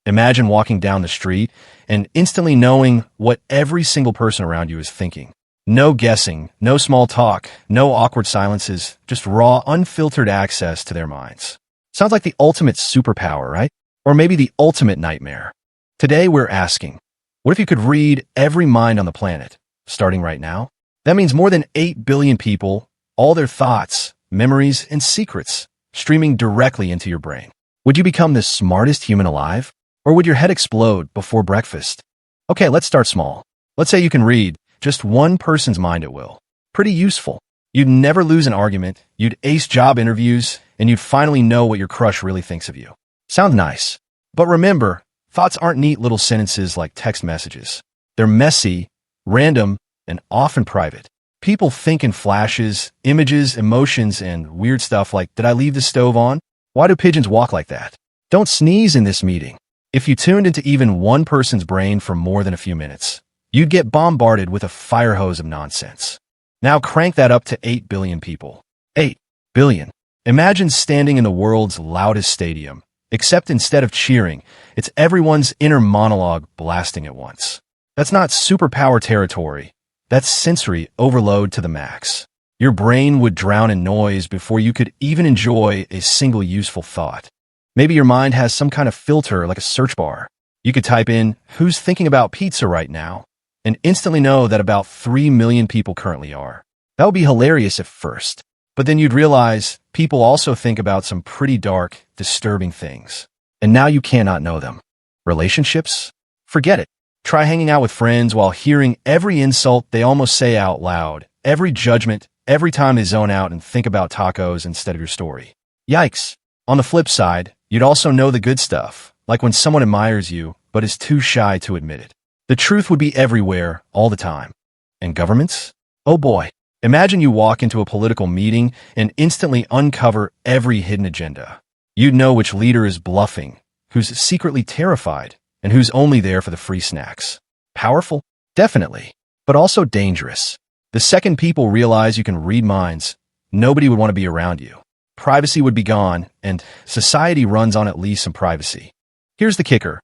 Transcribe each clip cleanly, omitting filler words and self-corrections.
Imagine walking down the street and instantly knowing what every single person around you is thinking. No guessing, no small talk, no awkward silences, just raw, unfiltered access to their minds. Sounds like the ultimate superpower, right? Or maybe the ultimate nightmare. Today we're asking, what if you could read every mind on the planet, starting right now? That means more than 8 billion people, all their thoughts, memories, and secrets, streaming directly into your brain. Would you become the smartest human alive? Or would your head explode before breakfast? Okay, let's start small. Let's say you can read just one person's mind at will. Pretty useful. You'd never lose an argument, you'd ace job interviews, and you'd finally know what your crush really thinks of you. Sound nice. But remember, thoughts aren't neat little sentences like text messages. They're messy, random, and often private. People think in flashes, images, emotions, and weird stuff like, did I leave the stove on? Why do pigeons walk like that? Don't sneeze in this meeting. If you tuned into even one person's brain for more than a few minutes, you'd get bombarded with a fire hose of nonsense. Now crank that up to 8 billion people. 8 billion. Imagine standing in the world's loudest stadium, except instead of cheering, it's everyone's inner monologue blasting at once. That's not superpower territory. That's sensory overload to the max. Your brain would drown in noise before you could even enjoy a single useful thought. Maybe your mind has some kind of filter like a search bar. You could type in, who's thinking about pizza right now? And instantly know that about 3 million people currently are. That would be hilarious at first. But then you'd realize people also think about some pretty dark, disturbing things. And now you cannot know them. Relationships? Forget it. Try hanging out with friends while hearing every insult they almost say out loud, every judgment, every time they zone out and think about tacos instead of your story. Yikes. On the flip side, you'd also know the good stuff, like when someone admires you but is too shy to admit it. The truth would be everywhere, all the time. And governments? Oh boy. Imagine you walk into a political meeting and instantly uncover every hidden agenda. You'd know which leader is bluffing, who's secretly terrified, and who's only there for the free snacks. Powerful? Definitely. But also dangerous. The second people realize you can read minds, nobody would want to be around you. Privacy would be gone, and society runs on at least some privacy. Here's the kicker.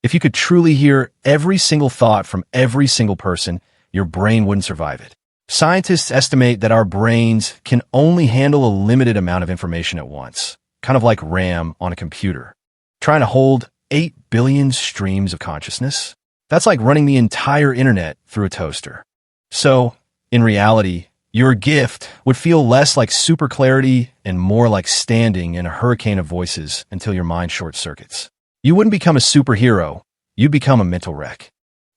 If you could truly hear every single thought from every single person, your brain wouldn't survive it. Scientists estimate that our brains can only handle a limited amount of information at once, kind of like RAM on a computer. Trying to hold 8 billion streams of consciousness? That's like running the entire internet through a toaster. So, in reality, your gift would feel less like super clarity and more like standing in a hurricane of voices until your mind short circuits. You wouldn't become a superhero, you'd become a mental wreck.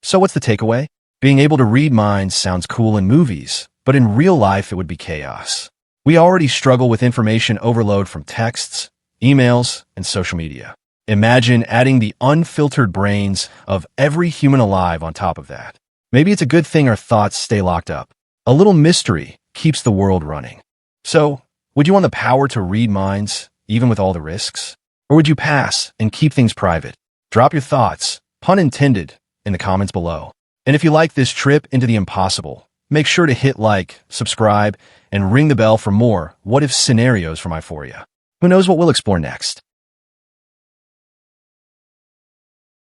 So what's the takeaway? Being able to read minds sounds cool in movies, but in real life it would be chaos. We already struggle with information overload from texts, emails, and social media. Imagine adding the unfiltered brains of every human alive on top of that. Maybe it's a good thing our thoughts stay locked up. A little mystery keeps the world running. So, would you want the power to read minds, even with all the risks? Or would you pass and keep things private? Drop your thoughts, pun intended, in the comments below. And if you like this trip into the impossible, make sure to hit like, subscribe, and ring the bell for more what-if scenarios from Iforia. Who knows what we'll explore next?